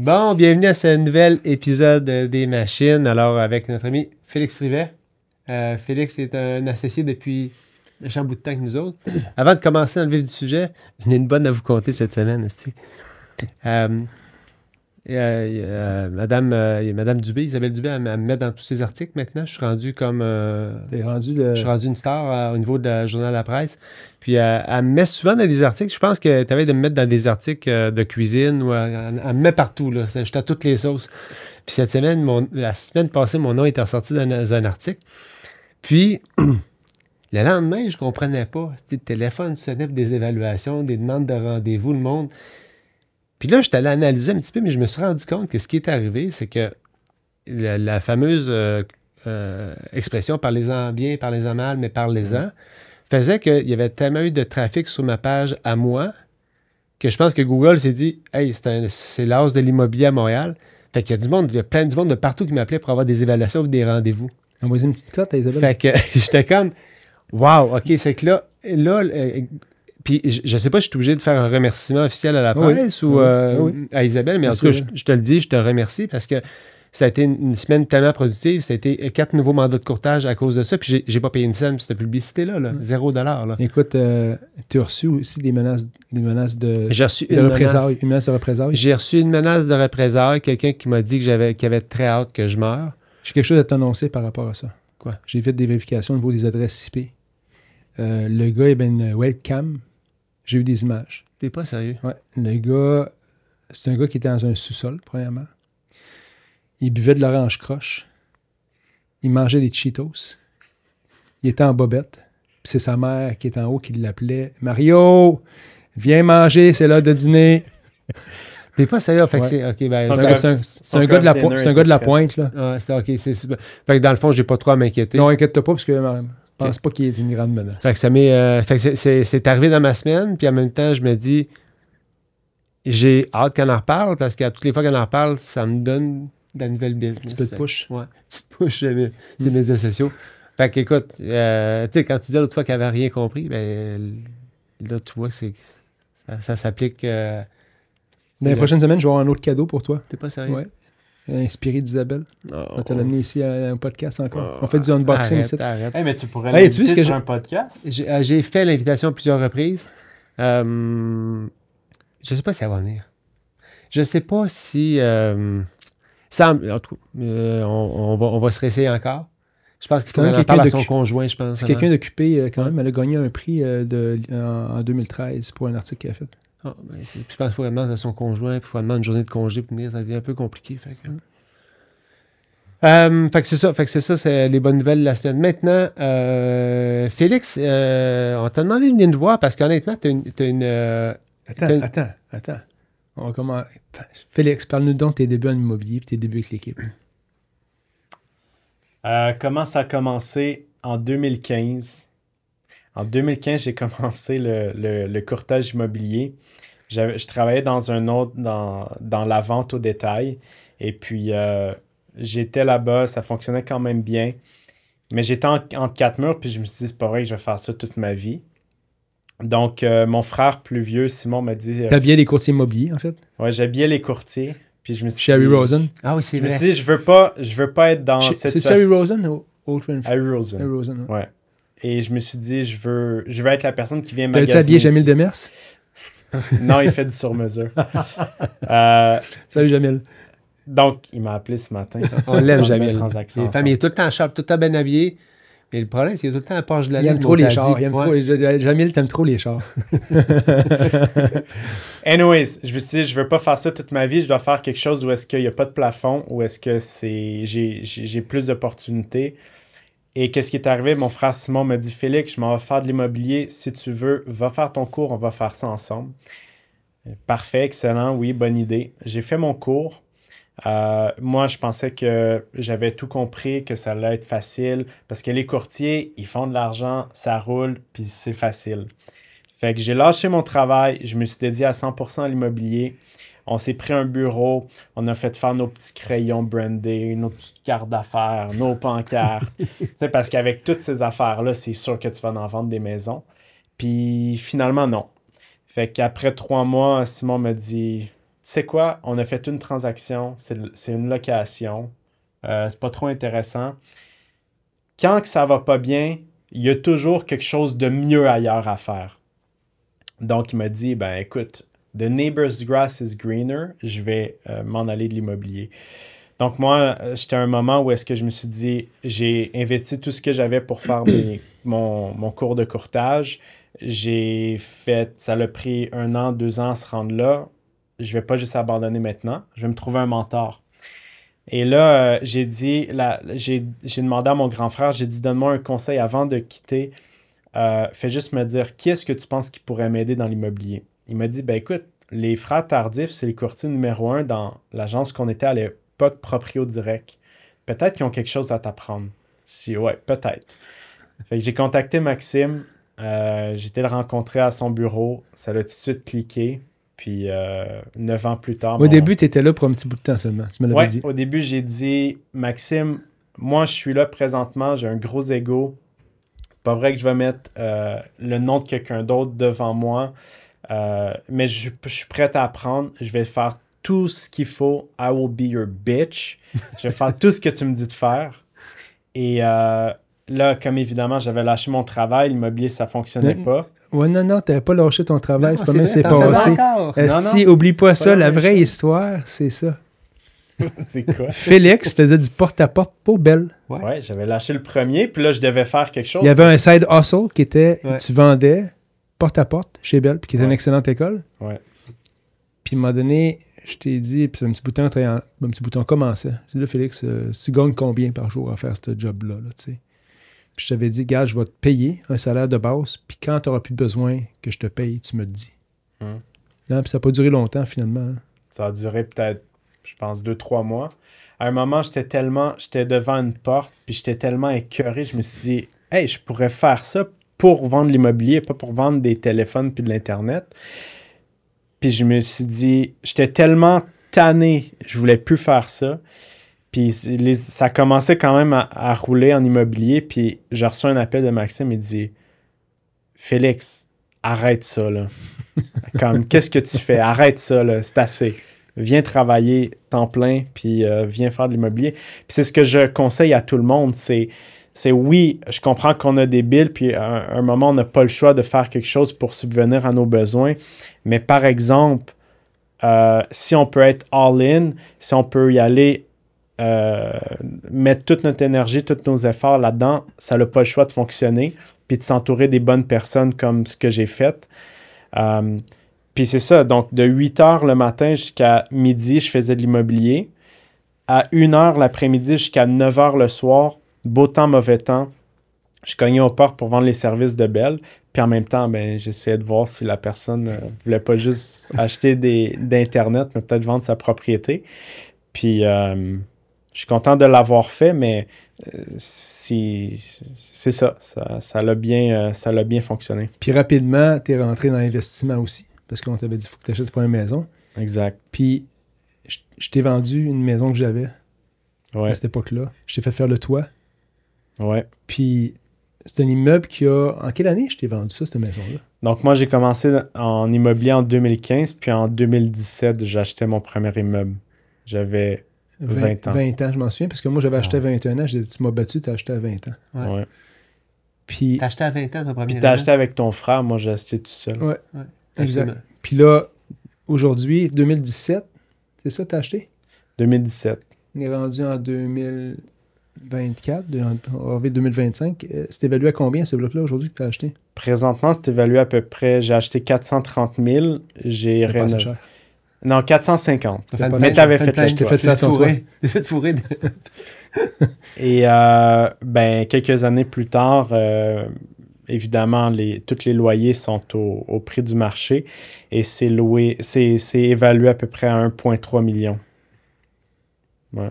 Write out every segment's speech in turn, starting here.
Bon, bienvenue à ce nouvel épisode des Machines. Alors, avec notre ami Félix Rivet. Félix est un associé depuis un champ bout de temps que nous autres. Avant de commencer dans le vif du sujet, j'en ai une bonne à vous conter cette semaine. Madame Dubé, Isabelle Dubé, elle me met dans tous ses articles maintenant. Je suis rendu comme... Je suis rendu une star au niveau de la journal La Presse. Puis elle me met souvent dans des articles. Je pense que tu avais de me mettre dans des articles de cuisine. Ou elle me met partout. Là. J'étais à toutes les sauces. Puis cette semaine, la semaine passée, mon nom était ressorti dans un article. Puis le lendemain, je ne comprenais pas. Le téléphone sonnait pour des évaluations, des demandes de rendez-vous, le monde. Puis là, je suis allé analyser un petit peu, mais je me suis rendu compte que ce qui est arrivé, c'est que la fameuse expression « parlez-en bien, parlez-en mal, mais parlez-en » faisait qu'il y avait tellement eu de trafic sur ma page à moi que je pense que Google s'est dit « Hey, c'est la hausse de l'immobilier à Montréal. » Fait qu'il y a du monde, il y a plein de monde de partout qui m'appelait pour avoir des évaluations ou des rendez-vous. Envoyez une petite cote à Isabelle. Fait que j'étais comme « Wow, OK, c'est que là puis, je ne sais pas si je suis obligé de faire un remerciement officiel à la presse ou à Isabelle, mais en tout cas, je te le dis, je te remercie parce que ça a été une semaine tellement productive. Ça a été 4 nouveaux mandats de courtage à cause de ça. Puis, j'ai pas payé une scène pour cette publicité-là. Là, $0. Là. Écoute, tu as reçu aussi des menaces de J'ai reçu une menace de représailles. J'ai reçu une menace de représailles. Quelqu'un qui m'a dit qu'il avait très hâte que je meure. J'ai quelque chose à t'annoncer par rapport à ça. Quoi? J'ai fait des vérifications au niveau des adresses IP. Le gars, il avait une webcam. J'ai eu des images. T'es pas sérieux? Ouais. Le gars, c'est un gars qui était dans un sous-sol, premièrement. Il buvait de l'orange croche. Il mangeait des Cheetos. Il était en bobette. Puis c'est sa mère qui est en haut qui l'appelait. « Mario, viens manger, c'est l'heure de dîner. » T'es pas sérieux? Fait que ouais. c'est un gars de la pointe. Là. Ah, c'est OK, c'est super. Fait que dans le fond, j'ai pas trop à m'inquiéter. Non, inquiète-toi pas, parce que je pense pas qu'il y ait une grande menace. Fait que c'est arrivé dans ma semaine, puis en même temps, je me dis, j'ai hâte qu'on en reparle, parce qu'à toutes les fois qu'on en reparle, ça me donne de la nouvelle business. Un petit peu de push. Ouais, petite push sur ces médias sociaux. Fait qu'écoute, tu sais, quand tu disais l'autre fois qu'elle n'avait rien compris, ben là, tu vois que ça s'applique. Dans les prochaines semaines, je vais avoir un autre cadeau pour toi. T'es pas sérieux? Ouais. Inspiré d'Isabelle. On va te l'amener ici à un podcast encore. On fait du unboxing ici. Arrête. Hey, mais tu pourrais l'inviter sur un podcast? J'ai fait l'invitation à plusieurs reprises. Je sais pas si elle va venir. Je sais pas si... en tout cas, on va se réessayer encore. Je pense qu'il faut qu'elle en parle à son conjoint, je pense. C'est quelqu'un d'occupé quand même. Elle a gagné un prix en 2013 pour un article qu'elle a fait. Ah, ben, je pense qu'il faut demander à son conjoint, puis il faut demander une journée de congé pour venir, ça devient un peu compliqué. Fait que c'est ça. Fait que c'est les bonnes nouvelles de la semaine. Maintenant, Félix, on t'a demandé de venir nous voir parce qu'honnêtement, t'as une. Attends. Félix, parle-nous donc de tes débuts en immobilier et tes débuts avec l'équipe. Comment ça a commencé en 2015? En 2015, j'ai commencé le courtage immobilier. Je travaillais dans la vente au détail. Et puis, j'étais là-bas, ça fonctionnait quand même bien. Mais j'étais entre 4 murs, puis je me suis dit, c'est pas vrai que je vais faire ça toute ma vie. Donc, mon frère plus vieux, Simon, m'a dit... T'habillais les courtiers immobiliers, en fait? Ouais, j'habillais les courtiers. Puis je me suis dit... Harry Rosen? Ah oui, c'est vrai. Je me suis dit, je veux pas être dans cette situation. C'est Harry Rosen ou Old Friend? Harry Rosen. Harry Rosen, ouais. Et je me suis dit, je veux être la personne qui vient magasiner. T'as-tu habillé Jamil Demers? Non, il fait du sur-mesure. Salut Jamil. Donc, il m'a appelé ce matin. On l'aime, Jamil. Il est tout le temps sharp, tout le temps bien habillé. Mais le problème, c'est qu'il y a tout le temps un poche de la Il aime trop les chars. Jamil, t'aimes trop les chars. Anyways, je me suis dit, je veux pas faire ça toute ma vie. Je dois faire quelque chose où est-ce qu'il n'y a pas de plafond, où est-ce que j'ai plus d'opportunités. Et qu'est-ce qui est arrivé? Mon frère Simon m'a dit, Félix, je m'en vais faire de l'immobilier. Si tu veux, va faire ton cours, on va faire ça ensemble. Parfait, excellent, oui, bonne idée. J'ai fait mon cours. Moi, je pensais que j'avais tout compris, que ça allait être facile, parce que les courtiers, ils font de l'argent, ça roule, puis c'est facile. Fait que j'ai lâché mon travail, je me suis dédié à 100% à l'immobilier. On s'est pris un bureau, on a fait faire nos petits crayons brandés, nos petites cartes d'affaires, nos pancartes. Parce qu'avec toutes ces affaires-là, c'est sûr que tu vas en vendre des maisons. Puis finalement, non. Fait qu'après 3 mois, Simon m'a dit, sais quoi, on a fait une transaction, c'est une location, c'est pas trop intéressant. Quand que ça va pas bien, il y a toujours quelque chose de mieux ailleurs à faire. Donc, il m'a dit, ben écoute, the neighbor's grass is greener, je vais m'en aller de l'immobilier. Donc, moi, j'étais à un moment où est-ce que je me suis dit, j'ai investi tout ce que j'avais pour faire mon cours de courtage. Ça l'a pris 1 an, 2 ans à se rendre là. Je vais pas juste abandonner maintenant. Je vais me trouver un mentor. Et là, j'ai demandé à mon grand frère, j'ai dit, donne-moi un conseil avant de quitter. Fais juste me dire, qui est-ce que tu penses qui pourrait m'aider dans l'immobilier? Il m'a dit, ben écoute, les frères Tardif, c'est les courtiers numéro 1 dans l'agence qu'on était à l'époque, Proprio Direct. Peut-être qu'ils ont quelque chose à t'apprendre. Si, ouais, peut-être. Fait que j'ai contacté Maxime, j'ai été le rencontrer à son bureau, ça l'a tout de suite cliqué. Puis 9 ans plus tard... Au début, tu étais là pour un petit bout de temps seulement, tu me l'avais dit. Au début, j'ai dit, Maxime, moi, je suis là présentement, j'ai un gros ego. Pas vrai que je vais mettre le nom de quelqu'un d'autre devant moi, mais je suis prêt à apprendre. Je vais faire tout ce qu'il faut. I will be your bitch. Je vais faire tout ce que tu me dis de faire. Et là, comme évidemment, j'avais lâché mon travail, l'immobilier, ça fonctionnait pas. Ouais, non, t'avais pas lâché ton travail, c'est pas mal, c'est passé. Si, oublie pas ça, la vraie histoire, c'est ça. C'est quoi? Félix faisait du porte-à-porte pour Belle. Ouais, j'avais lâché le premier, puis là, je devais faire quelque chose. Il y avait un side hustle qui était, tu vendais porte-à-porte chez Belle, puis qui était une excellente école. Ouais. Puis à un moment donné, je t'ai dit, puis un petit bouton commençait. J'ai dit, là, Félix, tu gagnes combien par jour à faire ce job-là, tu sais? Puis je t'avais dit, gars, je vais te payer un salaire de base, puis quand tu n'auras plus besoin que je te paye, tu me le dis. Non, puis ça n'a pas duré longtemps, finalement. Hein. Ça a duré peut-être, je pense, 2-3 mois. À un moment, j'étais devant une porte, puis j'étais tellement écœuré, je me suis dit, hey, je pourrais faire ça pour vendre l'immobilier, pas pour vendre des téléphones puis de l'Internet. Puis je me suis dit, j'étais tellement tanné, je voulais plus faire ça. Puis ça commençait quand même à rouler en immobilier, puis j'ai reçu un appel de Maxime, il dit, Félix, arrête ça, là. Comme, qu'est-ce que tu fais? Arrête ça, là, c'est assez. Viens travailler temps plein, puis viens faire de l'immobilier. Puis c'est ce que je conseille à tout le monde, c'est oui, je comprends qu'on a des billes, puis à un moment, on n'a pas le choix de faire quelque chose pour subvenir à nos besoins. Mais par exemple, si on peut être all-in, si on peut y aller, mettre toute notre énergie, tous nos efforts là-dedans, ça n'a pas le choix de fonctionner, puis de s'entourer des bonnes personnes comme ce que j'ai fait. Puis c'est ça, donc de 8h le matin jusqu'à midi, je faisais de l'immobilier. À 1h l'après-midi jusqu'à 9h le soir, beau temps, mauvais temps, je cognais aux portes pour vendre les services de Belle. Puis en même temps, ben, j'essayais de voir si la personne ne voulait pas juste acheter d'Internet, mais peut-être vendre sa propriété. Puis je suis content de l'avoir fait, mais c'est ça. Ça l'a bien fonctionné. Puis rapidement, tu es rentré dans l'investissement aussi. Parce qu'on t'avait dit qu'il faut que tu achètes pas une maison. Exact. Puis, je t'ai vendu une maison que j'avais à cette époque-là. Je t'ai fait faire le toit. Ouais. Puis, c'est un immeuble qui a... En quelle année je t'ai vendu ça, cette maison-là? Donc, moi, j'ai commencé en immobilier en 2015, puis en 2017, j'achetais mon premier immeuble. J'avais 20 ans. 20 ans, je m'en souviens, parce que moi, j'avais acheté à 21 ans. J'ai dit, tu m'as battu, tu as acheté à 20 ans. Ouais. Puis... T'as acheté à 20 ans ton premier Puis t'as acheté avec ton frère, moi, j'ai acheté tout seul. Ouais. Exact. Puis là, aujourd'hui, 2017, c'est ça que tu as acheté? 2017. On est rendu en 2024, en 2025. C'est évalué à combien ce bloc-là aujourd'hui que tu as acheté? Présentement, c'est évalué à peu près, j'ai acheté 430 000. C'est pas assez cher. Non, 450. Mais t'avais fait le choix. Fait ton toit. T'es fait fourrer. Et quelques années plus tard... évidemment, tous les loyers sont au prix du marché et c'est évalué à peu près à 1,3 million. Ouais.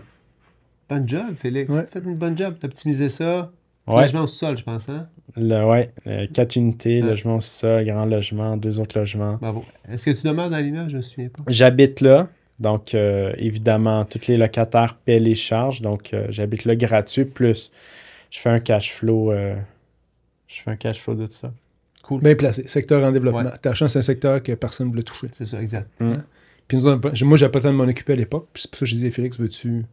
Bonne job, Félix. Ouais. Tu as fait une bonne job. Tu as optimisé ça. Ouais. Logement au sol, je pense. Hein? 4 unités, logement au sol, grand logement, 2 autres logements. Bravo. Est-ce que tu demeures dans l'immeuble? Je ne me souviens pas. J'habite là. Donc, évidemment, tous les locataires paient les charges. Donc, j'habite là gratuit. Plus, je fais un cash flow. Je fais un cash flow de ça. Cool. Bien placé. Secteur en développement. Ouais. Ta chance, c'est un secteur que personne ne voulait toucher. C'est ça, exact. Puis Puis moi, j'avais pas le temps de m'en occuper à l'époque. Puis c'est pour ça que je disais, Félix, veux-tu...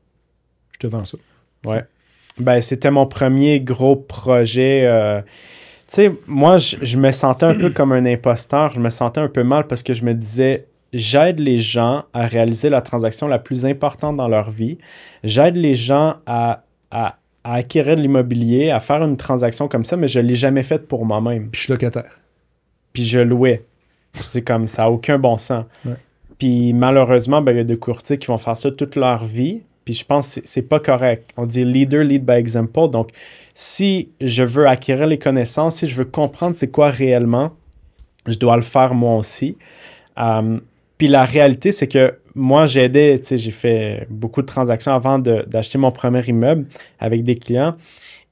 Je te vends ça. Ouais. Ben, c'était mon premier gros projet. Tu sais, moi, je me sentais un peu comme un imposteur. Je me sentais un peu mal parce que je me disais, j'aide les gens à réaliser la transaction la plus importante dans leur vie. J'aide les gens à acquérir de l'immobilier, à faire une transaction comme ça, mais je ne l'ai jamais faite pour moi-même. Puis je suis locataire. Puis je louais. C'est comme ça n'a aucun bon sens. Ouais. Puis malheureusement, ben, il y a des courtiers qui vont faire ça toute leur vie. Puis je pense que c'est pas correct. On dit leader, lead by example. Donc, si je veux acquérir les connaissances, si je veux comprendre c'est quoi réellement, je dois le faire moi aussi. Puis la réalité, c'est que moi, j'aidais, tu sais, j'ai fait beaucoup de transactions avant d'acheter mon premier immeuble avec des clients.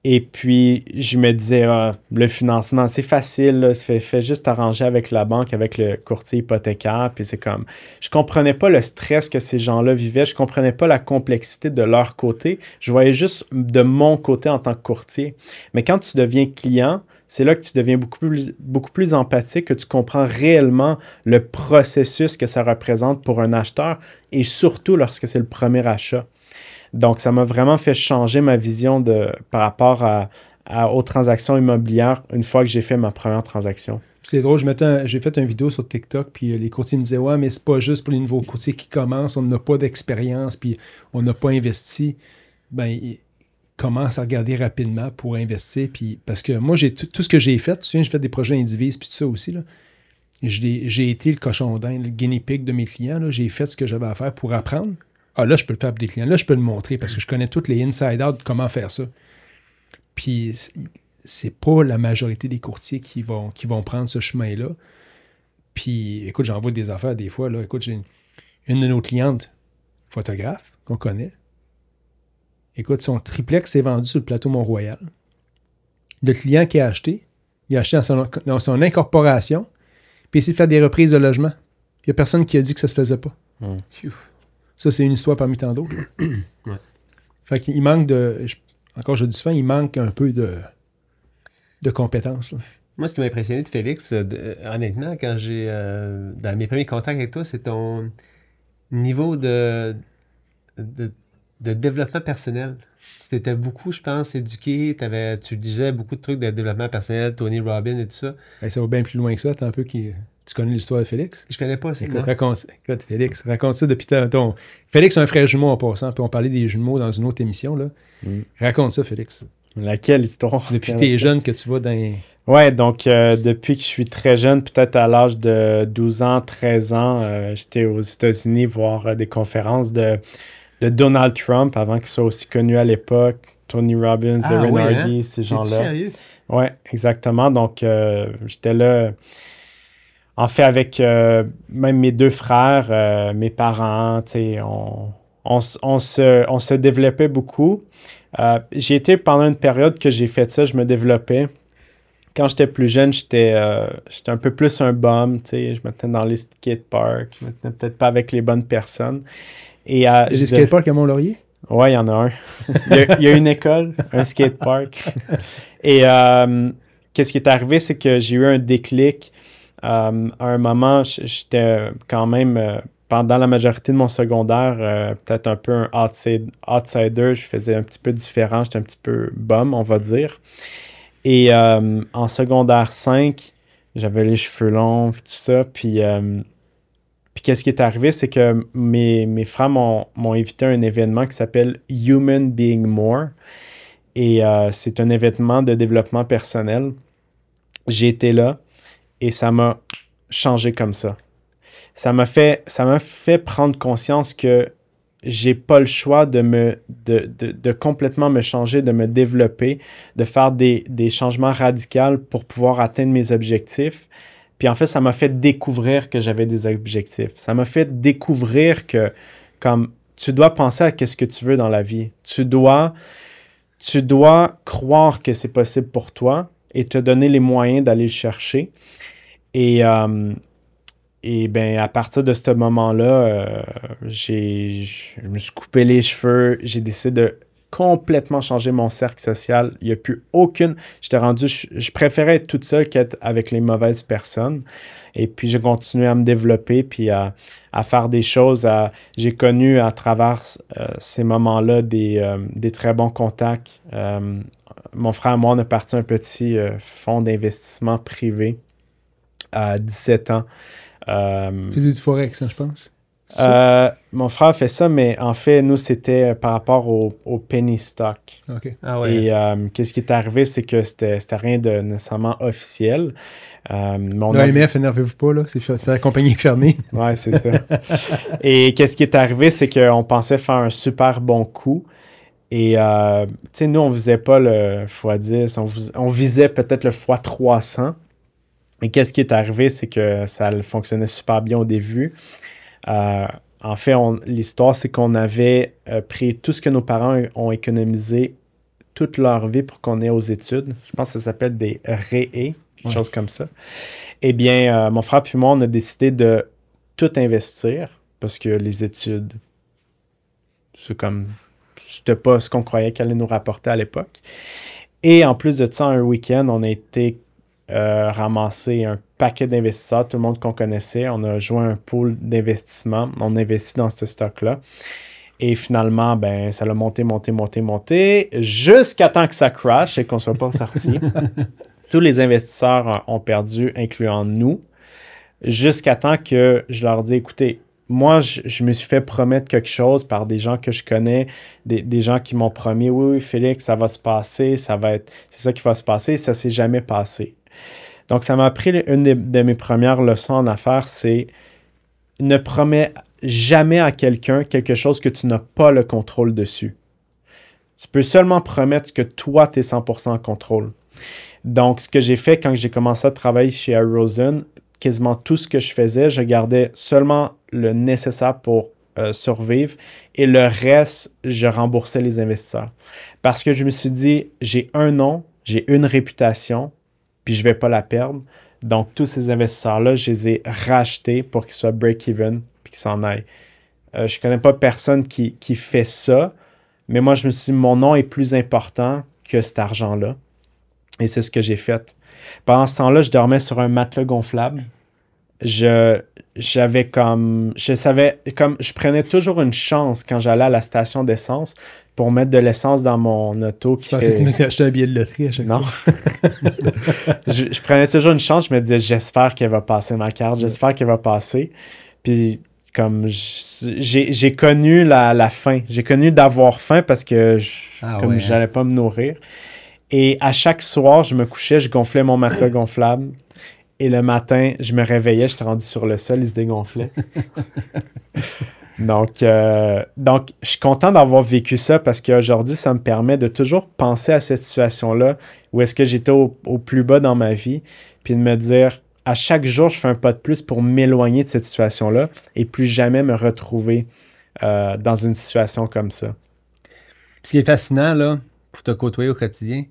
Et puis, je me disais, le financement, c'est facile, là, fait juste arranger avec la banque, avec le courtier hypothécaire. Puis c'est comme, je comprenais pas le stress que ces gens-là vivaient, je comprenais pas la complexité de leur côté. Je voyais juste de mon côté en tant que courtier. Mais quand tu deviens client, c'est là que tu deviens beaucoup plus empathique, que tu comprends réellement le processus que ça représente pour un acheteur et surtout lorsque c'est le premier achat. Donc, ça m'a vraiment fait changer ma vision par rapport aux transactions immobilières une fois que j'ai fait ma première transaction. C'est drôle, j'ai fait une vidéo sur TikTok, puis les courtiers me disaient « Ouais, mais c'est pas juste pour les nouveaux courtiers qui commencent, on n'a pas d'expérience, puis on n'a pas investi. » Ben, ils commencent à regarder rapidement pour investir, puis parce que moi, j'ai tout ce que j'ai fait, tu sais, j'ai fait des projets indivises, puis tout ça aussi, là. J'ai été le cochon d'Inde, le guinea pig de mes clients, là. J'ai fait ce que j'avais à faire pour apprendre. Ah, là, je peux le faire pour des clients. Là, je peux le montrer parce que je connais toutes les inside-out de comment faire ça. Puis, c'est pas la majorité des courtiers qui vont prendre ce chemin-là. Puis, écoute, j'envoie des affaires des fois. Là. Écoute, j'ai une de nos clientes, photographe, qu'on connaît. Écoute, son triplex est vendu sur le plateau Mont-Royal. Le client qui a acheté, il a acheté dans son incorporation, puis il essaie de faire des reprises de logement. Il n'y a personne qui a dit que ça se faisait pas. Ça, c'est une histoire parmi tant d'autres. Ouais. Fait qu'il manque encore je dis souvent, il manque un peu de compétences. Là. Moi, ce qui m'a impressionné de Félix, honnêtement, quand dans mes premiers contacts avec toi, c'est ton niveau de développement personnel. Tu t'étais beaucoup, je pense, éduqué. Tu disais beaucoup de trucs de développement personnel, Tony Robbins et tout ça. Et ça va bien plus loin que ça. T'es un peu Tu connais l'histoire de Félix? Je connais pas ça. Écoute, Félix, raconte ça depuis ton... Félix a un frère jumeau en passant, puis on parlait des jumeaux dans une autre émission. Là. Raconte ça, Félix. Laquelle histoire? Depuis que t'es jeune, que tu vas dans... Ouais, donc depuis que je suis très jeune, peut-être à l'âge de 12 ans, 13 ans, j'étais aux États-Unis voir des conférences de Donald Trump, avant qu'il soit aussi connu à l'époque, Tony Robbins, Darren Hardy, ces gens-là. Sérieux? Ouais, exactement. Donc, j'étais là... En fait, avec même mes deux frères, mes parents, on se développait beaucoup. J'ai été pendant une période que j'ai fait ça, je me développais. Quand j'étais plus jeune, j'étais un peu plus un bum, je me tenais dans les skateparks, je me tenais peut-être pas avec les bonnes personnes. Des skateparks à Mont-Laurier? Ouais, il y en a un. Il y a une école, un skatepark. Et qu'est-ce qui est arrivé, c'est que j'ai eu un déclic. À un moment, j'étais quand même, pendant la majorité de mon secondaire, peut-être un peu un outsider. Je faisais un petit peu différent. J'étais un petit peu bum, on va dire. Et en secondaire 5, j'avais les cheveux longs, tout ça. Puis qu'est-ce qui est arrivé, c'est que mes frères m'ont invité à un événement qui s'appelle Human Being More. Et c'est un événement de développement personnel. J'ai été là. Et ça m'a changé comme ça. Ça m'a fait prendre conscience que j'ai pas le choix de complètement me changer, de me développer, de faire des changements radicaux pour pouvoir atteindre mes objectifs. Puis en fait, ça m'a fait découvrir que j'avais des objectifs. Ça m'a fait découvrir que comme tu dois penser à qu'est-ce que tu veux dans la vie. Tu dois croire que c'est possible pour toi et te donner les moyens d'aller le chercher. Et ben à partir de ce moment-là, je me suis coupé les cheveux. J'ai décidé de complètement changé mon cercle social. Il n'y a plus aucune... Je préférais être toute seule qu'être avec les mauvaises personnes. Et puis, j'ai continué à me développer, puis à faire des choses. J'ai connu à travers ces moments-là des très bons contacts. Mon frère et moi, on a parti un petit fonds d'investissement privé à 17 ans. Faisais du Forex, hein, je pense. Mon frère fait ça, mais en fait, nous, c'était par rapport au penny stock. OK. Ah ouais. Et qu'est-ce qui est arrivé, c'est que c'était rien de nécessairement officiel. Mais on a... L'AMF, énervez-vous pas, là. C'est faire la compagnie fermée. Ouais, c'est ça. Et qu'est-ce qui est arrivé, c'est qu'on pensait faire un super bon coup. Et, tu sais, nous, on visait pas le x10, on visait peut-être le x300. Et qu'est-ce qui est arrivé, c'est que ça fonctionnait super bien au début. En fait, l'histoire, c'est qu'on avait pris tout ce que nos parents ont économisé toute leur vie pour qu'on ait aux études. Je pense que ça s'appelle des REE, quelque chose comme ça. Eh bien, mon frère puis moi, on a décidé de tout investir parce que les études, c'était pas ce qu'on croyait qu'elle allait nous rapporter à l'époque. Et en plus de ça, un week-end, on a été ramasser un paquet d'investisseurs, tout le monde qu'on connaissait. On a joint un pool d'investissement. On a investi dans ce stock-là. Et finalement, ben, ça a monté, jusqu'à temps que ça crash et qu'on ne soit pas sorti. Tous les investisseurs ont perdu, incluant nous, jusqu'à temps que je leur dis, écoutez, moi, je me suis fait promettre quelque chose par des gens que je connais, des gens qui m'ont promis, oui, Félix, ça va se passer, c'est ça qui va se passer, ça ne s'est jamais passé. Donc, ça m'a appris une de mes premières leçons en affaires, c'est ne promets jamais à quelqu'un quelque chose que tu n'as pas le contrôle dessus. Tu peux seulement promettre que toi, tu es 100% en contrôle. Donc, ce que j'ai fait quand j'ai commencé à travailler chez Arrosen, quasiment tout ce que je faisais, je gardais seulement le nécessaire pour survivre et le reste, je remboursais les investisseurs. Parce que je me suis dit, j'ai un nom, j'ai une réputation, puis je ne vais pas la perdre. Donc, tous ces investisseurs-là, je les ai rachetés pour qu'ils soient break-even puis qu'ils s'en aillent. Je ne connais pas personne qui fait ça, mais moi, je me suis dit, mon nom est plus important que cet argent-là. Et c'est ce que j'ai fait. Pendant ce temps-là, je dormais sur un matelas gonflable. Je prenais toujours une chance quand j'allais à la station d'essence pour mettre de l'essence dans mon auto. Je pensais que tu m'étais acheté un billet de loterie à chaque fois. Non. je prenais toujours une chance. Je me disais, j'espère qu'elle va passer ma carte. J'espère qu'elle va passer. Puis, comme j'ai connu la faim. J'ai connu d'avoir faim parce que j'allais pas me nourrir. Et à chaque soir, je me couchais, je gonflais mon matelas gonflable. Et le matin, je me réveillais, j'étais rendu sur le sol, il se dégonflait. Donc, je suis content d'avoir vécu ça parce qu'aujourd'hui, ça me permet de toujours penser à cette situation-là où est-ce que j'étais au plus bas dans ma vie, puis de me dire, à chaque jour, je fais un pas de plus pour m'éloigner de cette situation-là et plus jamais me retrouver dans une situation comme ça. Ce qui est fascinant, là, pour te côtoyer au quotidien,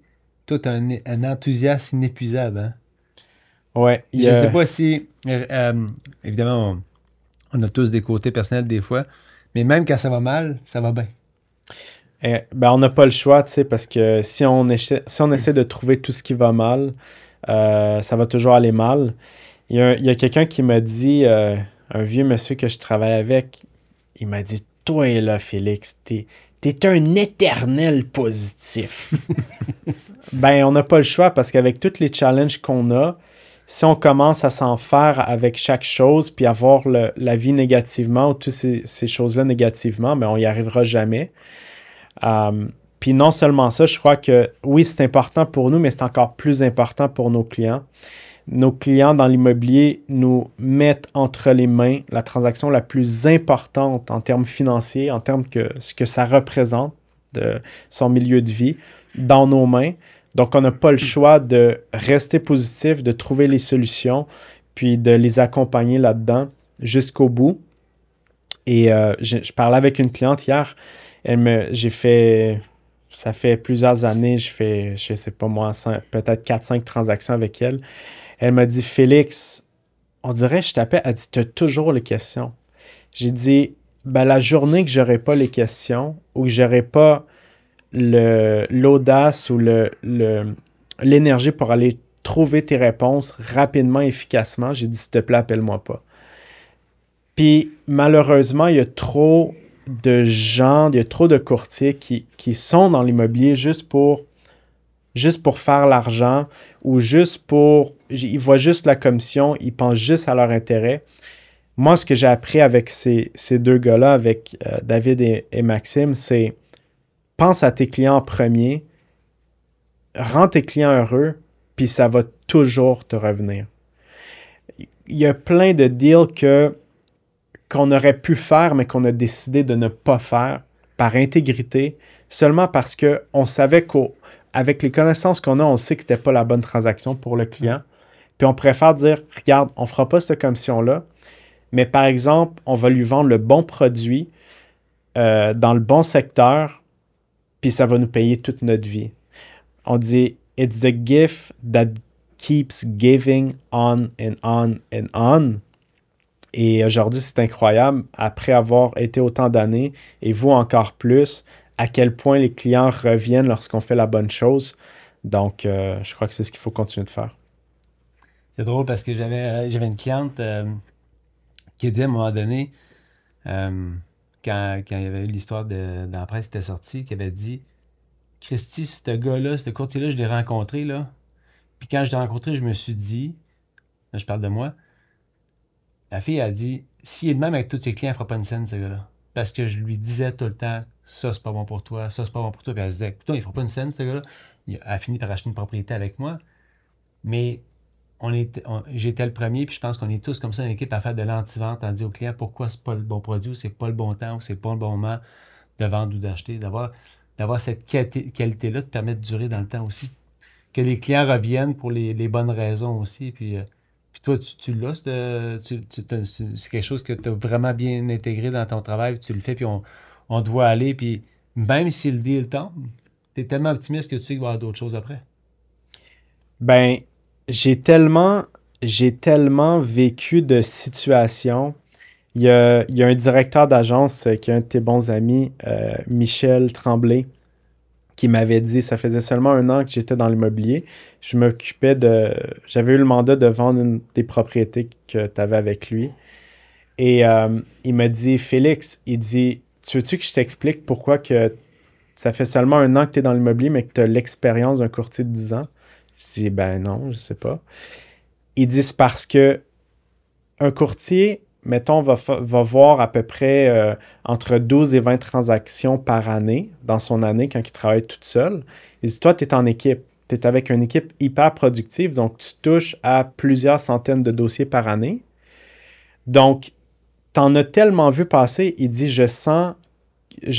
toi, tu as un enthousiasme inépuisable, hein? Ouais. Je ne sais pas si... évidemment, on a tous des côtés personnels des fois, mais même quand ça va mal, ça va bien. On n'a pas le choix, tu sais, parce que si on essaie de trouver tout ce qui va mal, ça va toujours aller mal. Il y a quelqu'un qui m'a dit, un vieux monsieur que je travaille avec, il m'a dit, toi là, Félix, t'es un éternel positif. On n'a pas le choix parce qu'avec tous les challenges qu'on a, si on commence à s'en faire avec chaque chose puis à voir la vie négativement ou toutes ces choses-là négativement, on n'y arrivera jamais. Puis non seulement ça, je crois que oui, c'est important pour nous, mais c'est encore plus important pour nos clients. Nos clients dans l'immobilier nous mettent entre les mains la transaction la plus importante en termes financiers, en termes que ce que ça représente de son milieu de vie dans nos mains. Donc, on n'a pas le choix de rester positif, de trouver les solutions, puis de les accompagner là-dedans jusqu'au bout. Et je parlais avec une cliente hier. Ça fait plusieurs années, je fais, je sais pas moi, peut-être 4-5 transactions avec elle. Elle m'a dit, Félix, on dirait, je t'appelle, elle dit, tu as toujours les questions. J'ai dit, la journée que j'aurai pas les questions ou que j'aurai pas l'audace ou l'énergie pour aller trouver tes réponses rapidement, efficacement. J'ai dit, s'il te plaît, appelle-moi pas. Puis, malheureusement, il y a trop de gens, il y a trop de courtiers qui sont dans l'immobilier juste pour faire l'argent ou ils voient juste la commission, ils pensent juste à leur intérêt. Moi, ce que j'ai appris avec ces deux gars-là, avec David et Maxime, c'est pense à tes clients en premier, rends tes clients heureux, puis ça va toujours te revenir. Il y a plein de deals qu'on aurait pu faire, mais qu'on a décidé de ne pas faire par intégrité, seulement parce qu'on savait qu'avec les connaissances qu'on a, on sait que ce n'était pas la bonne transaction pour le client. Puis on préfère dire, regarde, on ne fera pas cette commission-là, mais par exemple, on va lui vendre le bon produit dans le bon secteur, puis ça va nous payer toute notre vie. On dit, it's the gift that keeps giving on and on and on. Et aujourd'hui, c'est incroyable, après avoir été autant d'années, et vous encore plus, à quel point les clients reviennent lorsqu'on fait la bonne chose. Donc, je crois que c'est ce qu'il faut continuer de faire. C'est drôle parce que j'avais une cliente qui a dit à un moment donné, quand il y avait eu l'histoire dans la presse qui était sortie, qui avait dit « Christy, ce gars-là, ce courtier-là, je l'ai rencontré, là. Puis quand je l'ai rencontré, je me suis dit, là, je parle de moi, la fille a dit, s'il est de même avec tous ses clients, il ne fera pas une scène, ce gars-là. Parce que je lui disais tout le temps, ça, c'est pas bon pour toi, ça, c'est pas bon pour toi. Puis elle se disait, écoute, il ne fera pas une scène, ce gars-là. Elle a fini par acheter une propriété avec moi. Mais j'étais le premier, puis je pense qu'on est tous comme ça, une équipe à faire de l'anti-vente, en disant aux clients pourquoi c'est pas le bon produit, ou c'est pas le bon temps, ou c'est pas le bon moment de vendre ou d'acheter. D'avoir cette qualité-là de permettre de durer dans le temps aussi. Que les clients reviennent pour les bonnes raisons aussi. Puis toi, tu l'as, c'est quelque chose que tu as vraiment bien intégré dans ton travail, tu le fais, puis on doit aller, puis même si le deal tombe, tu es tellement optimiste que tu sais qu'il va y avoir d'autres choses après. Ben, j'ai tellement vécu de situations. Il y a un directeur d'agence qui est un de tes bons amis, Michel Tremblay, qui m'avait dit, ça faisait seulement 1 an que j'étais dans l'immobilier, j'avais eu le mandat de vendre une des propriétés que tu avais avec lui. Et il m'a dit, Félix, il dit, tu veux-tu que je t'explique pourquoi que ça fait seulement 1 an que tu es dans l'immobilier, mais que tu as l'expérience d'un courtier de 10 ans? Je dis, ben non, je sais pas. Il dit, c'est parce que un courtier, mettons, va voir à peu près entre 12 et 20 transactions par année, dans son année, quand il travaille tout seul. Il dit, toi, tu es en équipe. Tu es avec une équipe hyper productive, donc tu touches à plusieurs centaines de dossiers par année. Donc, tu en as tellement vu passer, il dit, je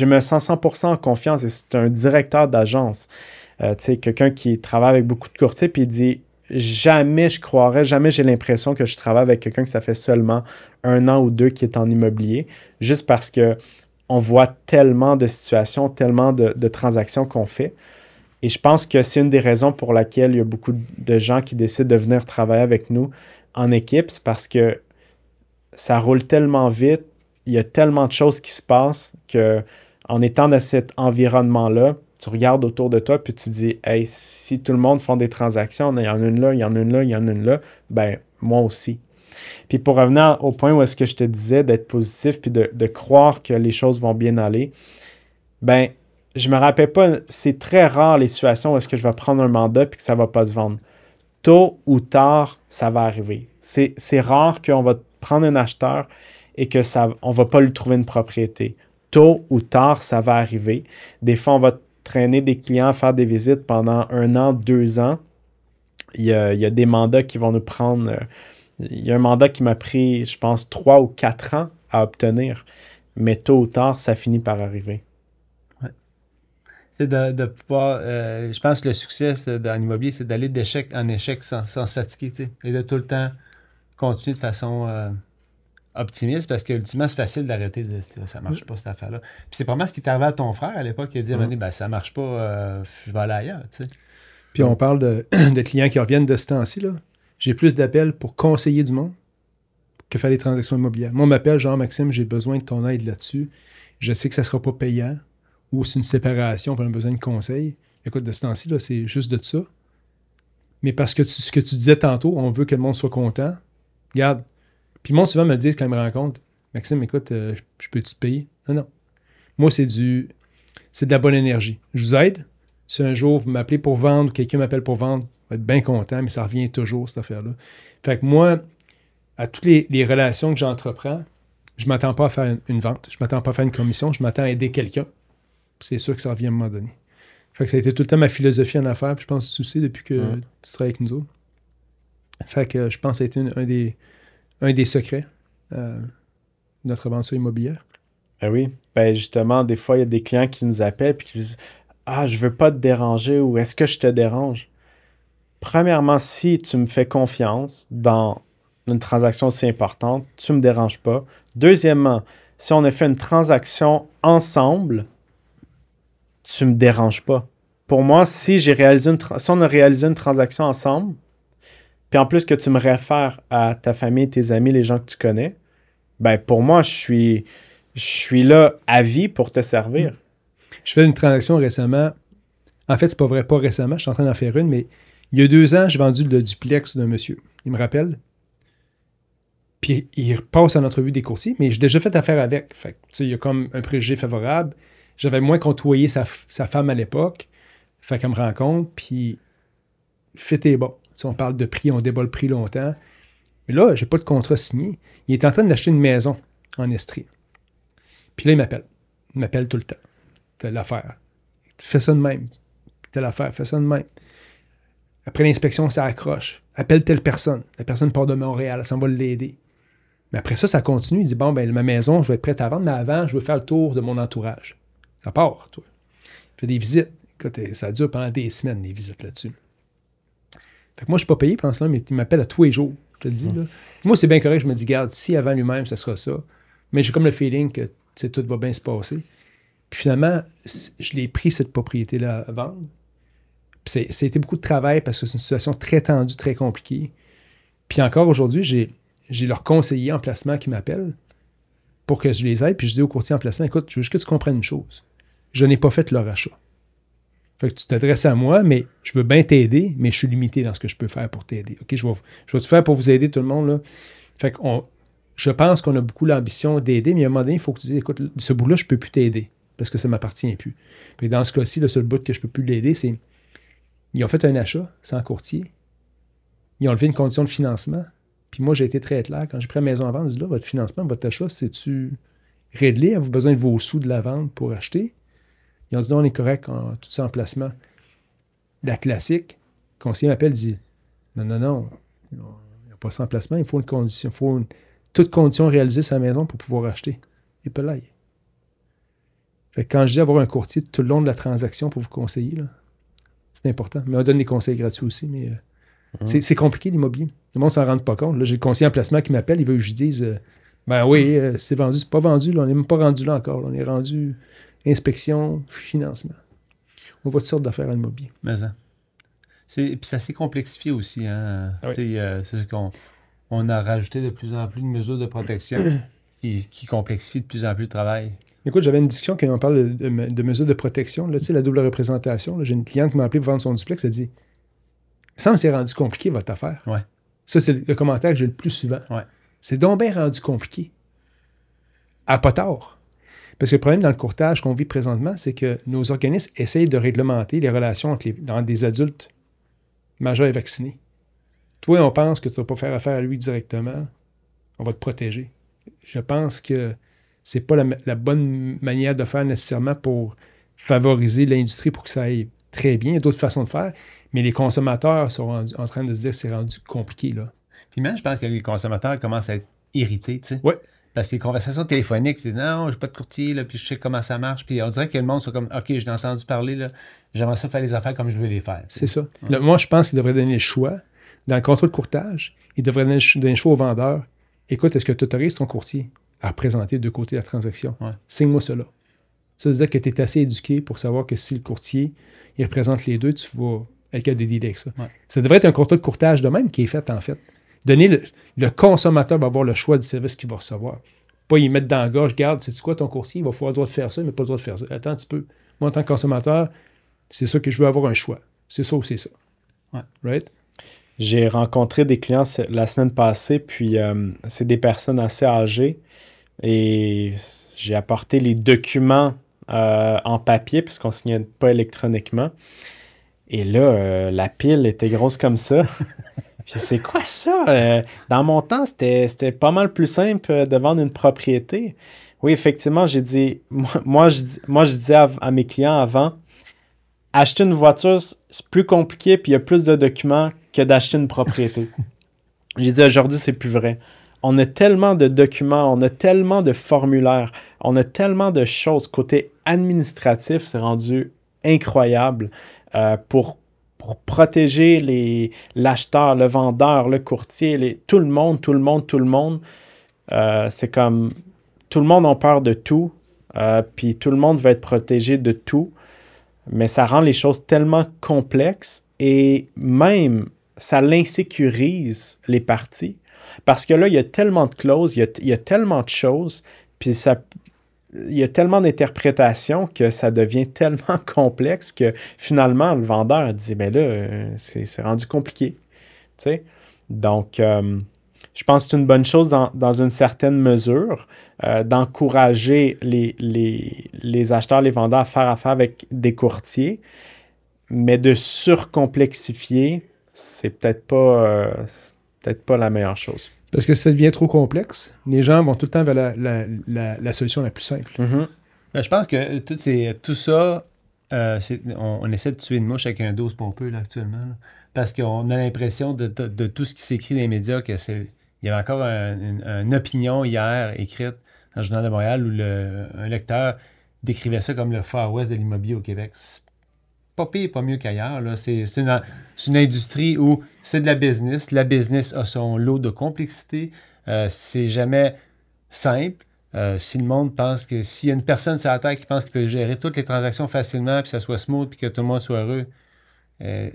me sens 100% en confiance. Et c'est un directeur d'agence. Tu sais, quelqu'un qui travaille avec beaucoup de courtiers, puis il dit, jamais je croirais, jamais j'ai l'impression que je travaille avec quelqu'un que ça fait seulement 1 an ou 2 qui est en immobilier, juste parce que on voit tellement de situations, tellement de transactions qu'on fait. Et je pense que c'est une des raisons pour laquelle il y a beaucoup de gens qui décident de venir travailler avec nous en équipe, c'est parce que ça roule tellement vite, il y a tellement de choses qui se passent qu'en étant dans cet environnement-là, tu regardes autour de toi puis tu dis, hey, si tout le monde font des transactions, il y en a une là, il y en a une là, il y en a une là, ben moi aussi. Puis pour revenir au point où est-ce que je te disais d'être positif puis de croire que les choses vont bien aller, ben je me rappelle pas, c'est très rare les situations où est-ce que je vais prendre un mandat puis que ça va pas se vendre. Tôt ou tard, ça va arriver. C'est rare qu'on va prendre un acheteur et on va pas lui trouver une propriété. Tôt ou tard, ça va arriver. Des fois, on va traîner des clients à faire des visites pendant 1 an, 2 ans. Il y a des mandats qui vont nous prendre... il y a un mandat qui m'a pris, je pense, 3 ou 4 ans à obtenir. Mais tôt ou tard, ça finit par arriver. Ouais. C'est de pouvoir... je pense que le succès dans l'immobilier, c'est d'aller d'échec en échec sans se fatiguer, tu sais, et de tout le temps continuer de façon... optimiste, parce qu'ultimement, c'est facile d'arrêter de ça marche pas, cette affaire-là. Puis c'est probablement ce qui est arrivé à ton frère à l'époque, il a dit ben, ça marche pas, je vais aller ailleurs, tu sais. Puis on parle de clients qui reviennent de ce temps-ci, là. J'ai plus d'appels pour conseiller du monde que faire des transactions immobilières. Moi, on m'appelle, genre, Maxime, j'ai besoin de ton aide là-dessus. Je sais que ça sera pas payant, ou c'est une séparation, puis on a besoin de conseils. Écoute, de ce temps-ci, là, c'est juste de ça. Mais parce que ce que tu disais tantôt, on veut que le monde soit content. Regarde. Puis le monde souvent me le dit quand ils me rencontrent, Maxime, écoute, je peux-tu te payer? Non. Moi, c'est de la bonne énergie. Je vous aide. Si un jour vous m'appelez pour vendre ou quelqu'un m'appelle pour vendre, je vais être bien content, mais ça revient toujours, cette affaire-là. Fait que moi, à toutes les relations que j'entreprends, je ne m'attends pas à faire une vente, je ne m'attends pas à faire une commission, je m'attends à aider quelqu'un. C'est sûr que ça revient à un moment donné. Fait que ça a été tout le temps ma philosophie en affaires, puis je pense que tu sais depuis que tu travailles avec nous autres. Fait que je pense que ça a été un des secrets de notre aventure immobilière. Ben oui. Ben justement, des fois, il y a des clients qui nous appellent et qui disent « Ah, je veux pas te déranger » ou « Est-ce que je te dérange? » Premièrement, si tu me fais confiance dans une transaction aussi importante, tu me déranges pas. Deuxièmement, si on a fait une transaction ensemble, tu me déranges pas. Pour moi, si on a réalisé une transaction ensemble, puis en plus que tu me réfères à ta famille, tes amis, les gens que tu connais, ben pour moi, je suis là à vie pour te servir. Je fais une transaction récemment. En fait, c'est pas vrai, pas récemment. Je suis en train d'en faire une, mais il y a 2 ans, j'ai vendu le duplex d'un monsieur. Il me rappelle. Puis il repasse en entrevue des courtiers, mais j'ai déjà fait affaire avec. Fait que, tu sais, il y a comme un préjugé favorable. J'avais moins côtoyé sa femme à l'époque. Fait qu'elle me rencontre, puis fit est bon. Tu sais, on parle de prix, on débat le prix longtemps. Mais là, j'ai pas de contrat signé. Il est en train d'acheter une maison en Estrie. Puis là, il m'appelle. Il m'appelle tout le temps. Telle affaire. Fais ça de même. Telle affaire, fais ça de même. Après l'inspection, ça accroche. Appelle telle personne. La personne part de Montréal, elle s'en va l'aider. Mais après ça, ça continue. Il dit, bon, ben ma maison, je vais être prêt à vendre, mais avant, je veux faire le tour de mon entourage. Ça part, toi. Il fait des visites. Écoute, ça dure pendant des semaines, les visites là-dessus. Fait que moi, je ne suis pas payé pendant ce temps, mais il m'appelle à tous les jours. Je te le dis, là. Moi, c'est bien correct. Je me dis, garde, si avant lui-même, ça sera ça. Mais j'ai comme le feeling que tout va bien se passer. Puis finalement, je l'ai pris, cette propriété-là, à vendre. Puis ça a été beaucoup de travail parce que c'est une situation très tendue, très compliquée. Puis encore aujourd'hui, j'ai leur conseiller en placement qui m'appelle pour que je les aide. Puis je dis au courtier en placement, écoute, je veux juste que tu comprennes une chose. Je n'ai pas fait leur achat. Fait que tu t'adresses à moi, mais je veux bien t'aider, mais je suis limité dans ce que je peux faire pour t'aider. OK, je vais tout faire pour vous aider, tout le monde, là. Fait que je pense qu'on a beaucoup l'ambition d'aider, mais à un moment donné, il faut que tu dises, écoute, ce bout-là, je ne peux plus t'aider parce que ça ne m'appartient plus. Puis dans ce cas-ci, le seul bout que je ne peux plus l'aider, c'est ils ont fait un achat sans courtier. Ils ont levé une condition de financement. Puis moi, j'ai été très clair. Quand j'ai pris la maison à vendre, je dis là, votre financement, votre achat, c'est-tu réglé? Avez-vous besoin de vos sous de la vente pour acheter? Ils ont dit non, on est correct, tout ça en placement. La classique, le conseiller m'appelle et dit non, il n'y a pas ça en placement, il faut une condition, toute condition réalisée sa maison pour pouvoir acheter. Et pas là. Fait que quand je dis avoir un courtier tout le long de la transaction pour vous conseiller, là, c'est important. Mais on donne des conseils gratuits aussi, mais c'est compliqué l'immobilier. Le monde ne s'en rend pas compte. Là, j'ai le conseiller en placement qui m'appelle, il veut que je dise ben oui, c'est vendu, c'est pas vendu, là, on n'est même pas rendu là encore. Là, on est rendu inspection, financement. On voit toutes sortes d'affaires en immobilier. Mais ça. Puis ça s'est complexifié aussi. Hein? Ah oui. C'est qu'on a rajouté de plus en plus de mesures de protection qui complexifient de plus en plus le travail. Écoute, j'avais une discussion quand on parle de mesures de protection. Là, tu sais, la double représentation. Là, j'ai une cliente qui m'a appelé pour vendre son duplex. Elle dit ça s'est rendu compliqué, votre affaire. Ouais. Ça, c'est le commentaire que j'ai le plus souvent. Ouais. C'est donc bien rendu compliqué. À pas tard. Parce que le problème dans le courtage qu'on vit présentement, c'est que nos organismes essayent de réglementer les relations entre des adultes majeurs et vaccinés. Toi, on pense que tu ne vas pas faire affaire à lui directement. On va te protéger. Je pense que c'est pas la bonne manière de faire nécessairement pour favoriser l'industrie pour que ça aille très bien. Il y a d'autres façons de faire, mais les consommateurs sont en train de se dire que c'est rendu compliqué, là. Puis même, je pense que les consommateurs commencent à être irrités, tu sais. Oui. Parce que les conversations téléphoniques, c'est non, j'ai pas de courtier, là, puis je sais comment ça marche. Puis on dirait que le monde soit comme, OK, je l'ai entendu parler, là, j'aimerais ça faire les affaires comme je veux les faire. C'est ça. Là, moi, je pense qu'il devrait donner le choix. Dans le contrat de courtage, il devrait donner le choix au vendeur. Écoute, est-ce que tu autorises ton courtier à représenter deux côtés de la transaction? Ouais. Signe-moi cela. Ça veut dire que tu es assez éduqué pour savoir que si le courtier, il représente les deux, tu vas être capable de dealer avec ça. Ouais. Ça devrait être un contrat de courtage de même qui est fait, en fait. Le consommateur va avoir le choix du service qu'il va recevoir. Pas ils mettent dans la gorge, garde, sais-tu quoi, ton courtier, il va falloir le droit de faire ça, mais pas le droit de faire ça. Attends un petit peu. Moi, en tant que consommateur, c'est ça que je veux avoir un choix. C'est ça ou c'est ça. Ouais. Right? J'ai rencontré des clients la semaine passée, puis c'est des personnes assez âgées et j'ai apporté les documents en papier parce qu'on ne signait pas électroniquement. Et là, la pile était grosse comme ça. Puis c'est quoi ça? Dans mon temps, c'était pas mal plus simple de vendre une propriété. Oui, effectivement, j'ai dit, moi, je disais à mes clients avant, acheter une voiture, c'est plus compliqué, puis il y a plus de documents que d'acheter une propriété. J'ai dit, aujourd'hui, c'est plus vrai. On a tellement de documents, on a tellement de formulaires, on a tellement de choses. Côté administratif, c'est rendu incroyable pour protéger l'acheteur, le vendeur, le courtier, tout le monde. C'est comme, tout le monde a peur de tout, puis tout le monde veut être protégé de tout. Mais ça rend les choses tellement complexes et même ça l'insécurise les parties. Parce que là, il y a tellement de clauses, il y a tellement de choses, puis il y a tellement d'interprétations que ça devient tellement complexe que finalement, le vendeur dit, ben là, c'est rendu compliqué. Tu sais? Donc, je pense que c'est une bonne chose dans une certaine mesure d'encourager les acheteurs, les vendeurs à faire affaire avec des courtiers, mais de surcomplexifier, c'est peut-être pas la meilleure chose. Parce que si ça devient trop complexe, les gens vont tout le temps vers la solution la plus simple. Mm-hmm. Ben, je pense que tout ça, on essaie de tuer une mouche avec un dos pompeux là, actuellement. Là, parce qu'on a l'impression de tout ce qui s'écrit dans les médias que c'est. Il y avait encore une opinion hier écrite dans le Journal de Montréal où un lecteur décrivait ça comme le Far West de l'immobilier au Québec. C'est pas pire, pas mieux qu'ailleurs. Là. C'est une industrie où c'est de la business. La business a son lot de complexité. C'est jamais simple. Si le monde pense que s'il y a une personne sur la terre qui pense qu'il peut gérer toutes les transactions facilement, puis que ça soit smooth, puis que tout le monde soit heureux,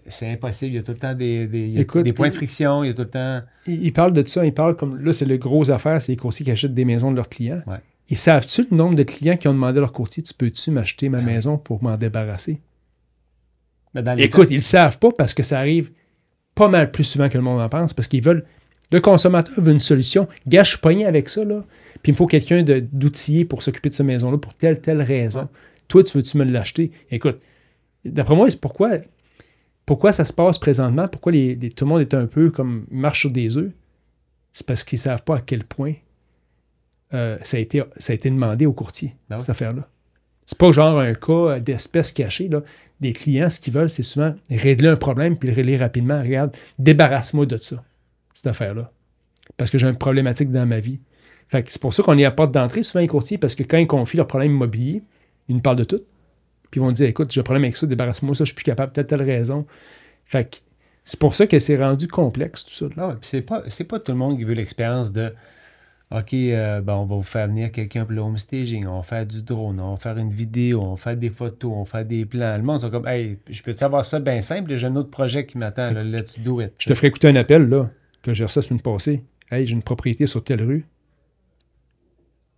c'est impossible. Il y a tout le temps des points de friction. Il y a tout le temps... Ils parlent de ça. Ils parlent comme... Là, c'est le gros affaire. C'est les courtiers qui achètent des maisons de leurs clients. Ouais. Ils savent-tu le nombre de clients qui ont demandé à leur courtier, tu peux-tu m'acheter ma maison pour m'en débarrasser? Écoute, ils le savent pas parce que ça arrive pas mal plus souvent que le monde en pense parce qu'ils veulent... Le consommateur veut une solution. Gars, je suis pogné avec ça, là. Puis il me faut quelqu'un d'outillé pour s'occuper de cette maison-là pour telle raison. Ouais. Toi, tu veux-tu me l'acheter? Écoute, d'après moi, c'est pourquoi ça se passe présentement? Pourquoi tout le monde est un peu comme marche sur des œufs? C'est parce qu'ils ne savent pas à quel point ça a été demandé au courtier, cette affaire-là. C'est pas genre un cas d'espèce cachée. Là. Les clients, ce qu'ils veulent, c'est souvent régler un problème puis le régler rapidement. Regarde, débarrasse-moi de ça, cette affaire-là. Parce que j'ai une problématique dans ma vie. Fait que c'est pour ça qu'on est à porte d'entrée, souvent les courtiers, parce que quand ils confient leur problème immobilier, ils nous parlent de tout. Puis ils vont dire, écoute, j'ai un problème avec ça, débarrasse-moi ça, je suis plus capable, telle raison. Fait que c'est pour ça que c'est rendu complexe, tout ça. Ah ouais, puis c'est pas tout le monde qui veut l'expérience de OK, on va vous faire venir quelqu'un pour le home staging, on va faire du drone, on va faire une vidéo, on va faire des photos, on va faire des plans. Le monde sont comme, hey, je peux savoir ça bien simple, j'ai un autre projet qui m'attend, là, let's do it. Je te ferai écouter un appel, là, que j'ai reçu la semaine passée. Hey, j'ai une propriété sur telle rue.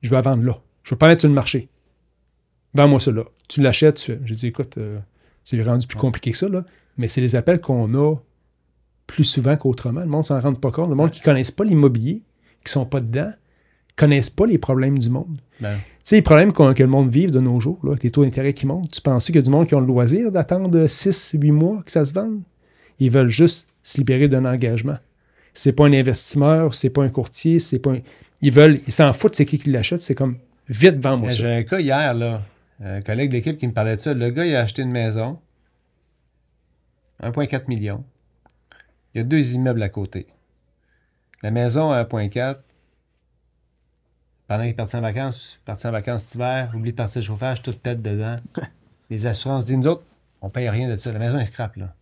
Je vais la vendre là. Je ne veux pas mettre sur le marché. Vends-moi ça là. Tu l'achètes, tu fais. J'ai dit, écoute, c'est rendu plus compliqué que ça, là. Mais c'est les appels qu'on a plus souvent qu'autrement. Le monde ne s'en rend pas compte. Le monde qui ne connaissent pas l'immobilier, qui ne sont pas dedans, ne connaissent pas les problèmes du monde. Tu sais, les problèmes que le monde vit de nos jours, là, avec les taux d'intérêt qui montent, tu penses qu'il y a du monde qui ont le loisir d'attendre 6-8 mois que ça se vende? Ils veulent juste se libérer d'un engagement. C'est pas un investisseur, c'est pas un courtier, c'est pas un... Ils s'en foutent, c'est qui l'achète, c'est comme, vite, vends-moi ça. J'ai un cas hier, là, un collègue de l'équipe qui me parlait de ça. Le gars, il a acheté une maison, 1,4 million. Il y a 2 immeubles à côté. La maison à 1,4, pendant qu'il est parti en vacances cet hiver, oublie de partir le chauffage, tout pète dedans. Les assurances disent, nous autres, on paye rien de ça. La maison est scrap, là.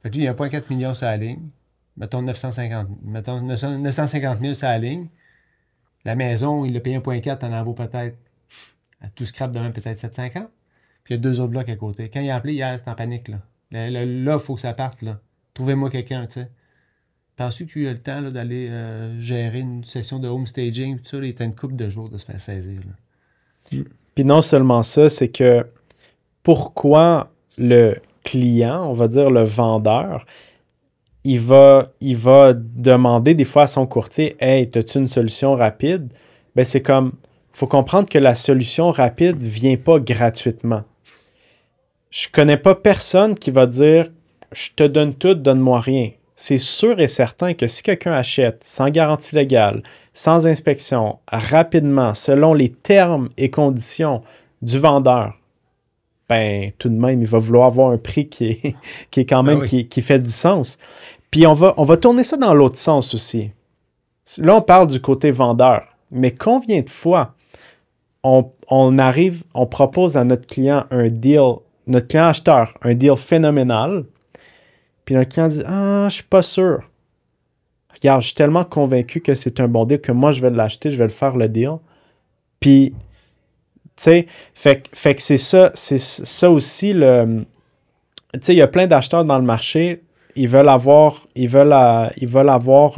Fait que lui, il y a 1,4 million sur la ligne. Mettons 950 000 sur la ligne. La maison, il a payé 1,4, en vaut peut-être, à tout scrap demain, peut-être 750. Puis il y a 2 autres blocs à côté. Quand il a appelé hier, c'était en panique, là. Là, il faut que ça parte, là. Trouvez-moi quelqu'un, tu sais. Penses-tu qu'il a le temps là, d'aller gérer une session de home staging, tout ça, il était une couple de jours de se faire saisir. Puis non seulement ça, c'est que pourquoi le client, on va dire le vendeur, il va demander des fois à son courtier « Hey, as-tu une solution rapide? » Ben c'est comme, il faut comprendre que la solution rapide ne vient pas gratuitement. Je connais pas personne qui va dire « Je te donne tout, donne-moi rien ». C'est sûr et certain que si quelqu'un achète sans garantie légale, sans inspection, rapidement, selon les termes et conditions du vendeur, ben tout de même, il va vouloir avoir un prix qui est quand même, qui fait du sens. Puis on va tourner ça dans l'autre sens aussi. Là, on parle du côté vendeur. Mais combien de fois on propose à notre client un deal, notre client acheteur, un deal phénoménal, puis notre client dit « Ah, je suis pas sûr. Regarde, je suis tellement convaincu que c'est un bon deal que moi, je vais l'acheter, je vais le faire le deal. » Puis, tu sais, fait que c'est ça aussi, tu sais, il y a plein d'acheteurs dans le marché, ils veulent avoir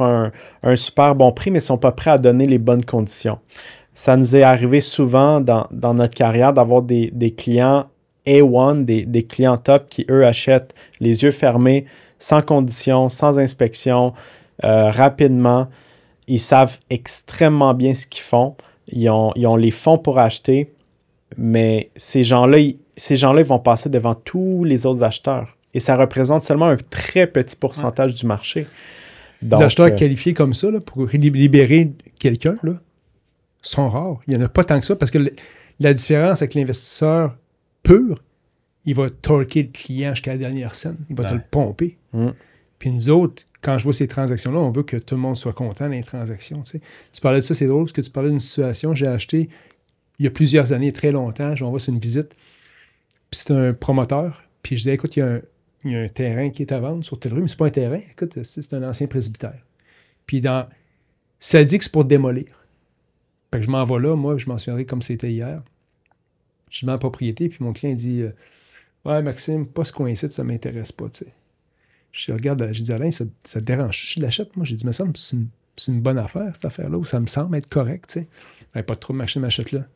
un super bon prix, mais ils ne sont pas prêts à donner les bonnes conditions. Ça nous est arrivé souvent dans notre carrière d'avoir des clients A1, des clients top qui, eux, achètent les yeux fermés, sans conditions, sans inspection, rapidement. Ils savent extrêmement bien ce qu'ils font. Ils ont les fonds pour acheter, mais ces gens-là, ils vont passer devant tous les autres acheteurs. Et ça représente seulement un très petit pourcentage du marché. Donc, les acheteurs qualifiés comme ça, là, pour libérer quelqu'un, là, sont rares. Il n'y en a pas tant que ça, parce que la différence avec l'investisseur pur, il va torquer le client jusqu'à la dernière scène. Il va te le pomper. Puis nous autres, quand je vois ces transactions-là, on veut que tout le monde soit content dans les transactions. Tu sais. Tu parlais de ça, c'est drôle, parce que tu parlais d'une situation, j'ai acheté il y a plusieurs années, très longtemps, je m'envoie sur une visite, puis c'est un promoteur, puis je disais, écoute, il y a un terrain qui est à vendre sur telle rue, mais c'est pas un terrain, écoute, c'est un ancien presbytère. Puis ça dit que c'est pour démolir. Fait que je m'en vais là, moi, je m'en souviendrai comme c'était hier. Je demande la propriété, puis mon client dit ouais, Maxime, pas ce coin-ci, ça m'intéresse pas, tu sais. Je regarde, j'ai dit, Alain, ça te dérange? Je l'achète, moi. J'ai dit, mais ça me semble c'est une bonne affaire, cette affaire-là, ou ça me semble être correct, tu sais. Pas de trop, Maxime, achète-là.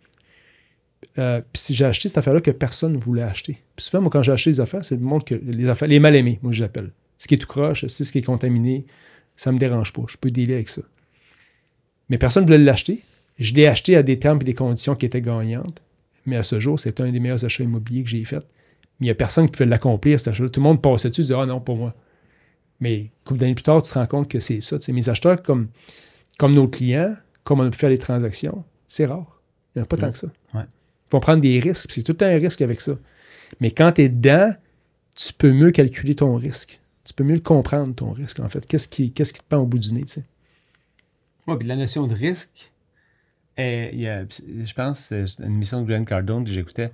Puis si j'ai acheté cette affaire-là que personne ne voulait acheter. Puis souvent, moi, quand j'ai acheté des affaires, c'est le monde que les affaires, les mal-aimés, moi, je l'appelle. Ce qui est tout croche, ce qui est contaminé, ça me dérange pas. Je peux dealer avec ça. Mais personne ne voulait l'acheter. Je l'ai acheté à des termes et des conditions qui étaient gagnantes. Mais à ce jour, c'est un des meilleurs achats immobiliers que j'ai fait. Mais il n'y a personne qui pouvait l'accomplir, cet achat-là. Tout le monde passait dessus et disait « Ah non, pas moi ». Mais une couple d'années plus tard, tu te rends compte que c'est ça. T'sais, mes acheteurs, comme nos clients, comme on a pu faire des transactions, c'est rare. Il n'y en a pas tant que ça. Ouais. Ils vont prendre des risques. C'est tout le temps un risque avec ça. Mais quand tu es dedans, tu peux mieux calculer ton risque. Tu peux mieux le comprendre, ton risque, en fait. Qu'est-ce qui te prend au bout du nez, tu sais? Oui, puis la notion de risque, je pense que c'est une émission de Grant Cardone que j'écoutais.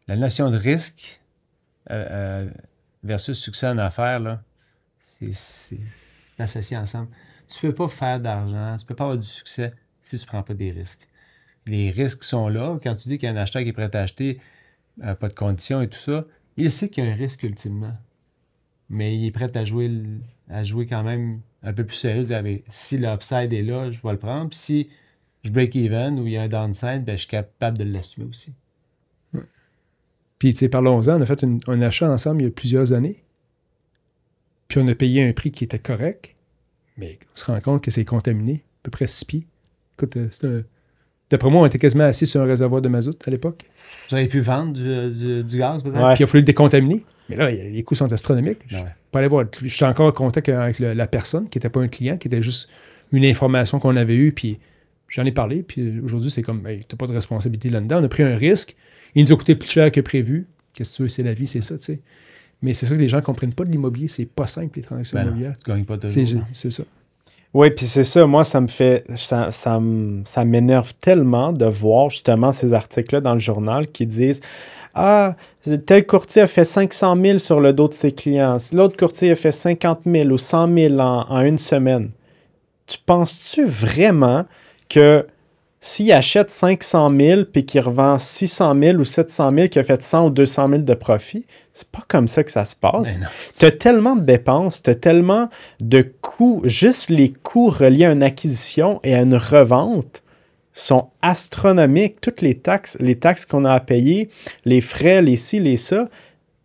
La notion de risque versus succès en affaires, là, c'est associé ensemble. Tu ne peux pas faire d'argent, tu ne peux pas avoir du succès si tu ne prends pas des risques. Les risques sont là. Quand tu dis qu'il y a un acheteur qui est prêt à acheter, pas de conditions et tout ça, il sait qu'il y a un risque ultimement. Mais il est prêt à jouer quand même un peu plus sérieux. Si l'upside est là, je vais le prendre. Puis si je break even ou il y a un downside, ben, je suis capable de l'assumer aussi. Ouais. Puis, tu sais, parlons-en, on a fait un achat ensemble il y a plusieurs années. Puis on a payé un prix qui était correct, mais on se rend compte que c'est contaminé, à peu près 6 pieds. Écoute, d'après moi, on était quasiment assis sur un réservoir de mazout à l'époque. Vous auriez pu vendre du gaz, peut-être? Ouais. Puis il a fallu le décontaminer. Mais là, les coûts sont astronomiques. Ouais. Je peux aller voir. Je suis encore en contact avec la personne, qui n'était pas un client, qui était juste une information qu'on avait eue, puis j'en ai parlé, puis aujourd'hui, c'est comme, hey, t'as pas de responsabilité là-dedans. On a pris un risque. Il nous a coûté plus cher que prévu. Qu'est-ce que tu veux, c'est la vie, c'est ça, tu sais. Mais c'est ça que les gens ne comprennent pas de l'immobilier. C'est pas simple, les transactions immobilières. Tu gagnes pas toujours. C'est ça. Oui, puis c'est ça. Moi, ça m'énerve tellement de voir justement ces articles-là dans le journal qui disent « Ah, tel courtier a fait 500 000 sur le dos de ses clients. L'autre courtier a fait 50 000 ou 100 000 en une semaine. » Tu penses-tu vraiment que s'il achète 500 000 puis qu'il revend 600 000 ou 700 000, qu'il a fait 100 ou 200 000 de profit, c'est pas comme ça que ça se passe. Tu as tellement de dépenses, tu as tellement de coûts, juste les coûts reliés à une acquisition et à une revente sont astronomiques. Toutes les taxes qu'on a à payer, les frais, les ci, les ça,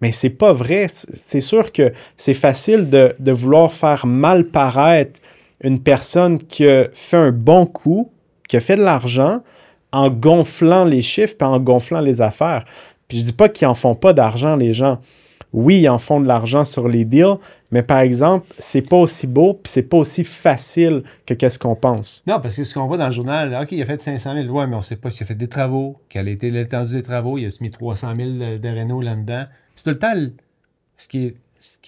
mais c'est pas vrai. C'est sûr que c'est facile de vouloir faire mal paraître une personne qui a fait un bon coup, qui a fait de l'argent en gonflant les chiffres et en gonflant les affaires. Puis je dis pas qu'ils en font pas d'argent, les gens. Oui, ils en font de l'argent sur les deals, mais par exemple, c'est pas aussi beau puis c'est pas aussi facile que qu'est-ce qu'on pense. Non, parce que ce qu'on voit dans le journal, OK, il a fait 500 000, ouais, mais on sait pas s'il a fait des travaux, quelle a été l'étendue des travaux, il a mis 300 000 de réno là-dedans. C'est tout le temps ce qui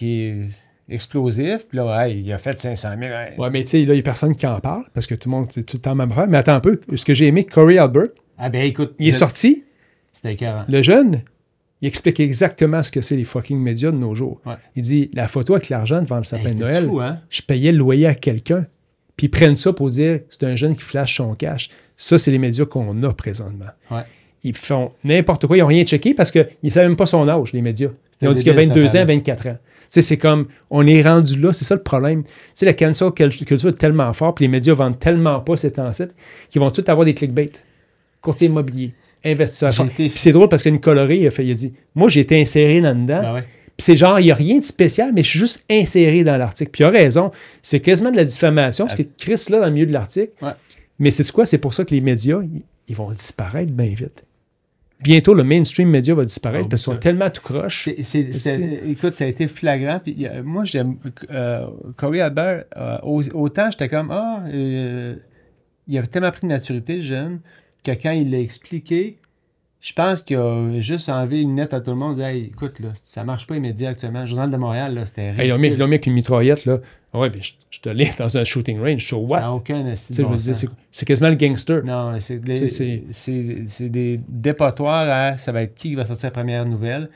est explosif, puis là, hey, il a fait 500 000. Hey. Ouais, mais tu sais, là, il n'y a personne qui en parle, parce que tout le monde, c'est tout le temps même frère. Mais attends un peu, ce que j'ai aimé, Corey Albert, ah ben écoute, il est sorti, c'était écœurant. Le jeune, il explique exactement ce que c'est les fucking médias de nos jours. Ouais. Il dit, la photo avec l'argent devant le sapin de Noël, fou, hein? Je payais le loyer à quelqu'un, puis ils prennent ça pour dire, c'est un jeune qui flash son cash. Ça, c'est les médias qu'on a présentement. Ouais. Ils font n'importe quoi, ils n'ont rien checké parce qu'ils ne savent même pas son âge, les médias. Ils ont dit qu'il a 22 ans, 24 ans. Tu sais, c'est comme, on est rendu là, c'est ça le problème. Tu sais, la cancel culture est tellement fort, puis les médias vendent tellement pas ces temps-ci qu'ils vont tous avoir des clickbait. Courtier immobilier, investisseur. Puis c'est drôle parce que Nicolas Rey, il a dit, moi, j'ai été inséré là-dedans. Ben ouais. Puis c'est genre, il n'y a rien de spécial, mais je suis juste inséré dans l'article. Puis il a raison, c'est quasiment de la diffamation, parce que Chris, là, dans le milieu de l'article. Ouais. Mais c'est quoi? C'est pour ça que les médias, ils vont disparaître bien vite. Bientôt, le mainstream média va disparaître parce qu'ils sont tellement tout croche. Écoute, ça a été flagrant. Puis, moi, j'aime Corey Albert. Autant, j'étais comme, il a tellement pris de maturité, le jeune, que quand il l'a expliqué, je pense qu'il a juste enlevé une lettre à tout le monde. Hey, écoute, là, ça marche pas immédiat actuellement. Le Journal de Montréal, là, c'était ridicule. Ils l'ont mis avec une mitraillette, là. Ouais, mais je te lis dans un shooting range. So what? Ça n'a aucun c'est quasiment le gangster. Non, c'est des dépotoirs à ça va être qui va sortir la première nouvelle.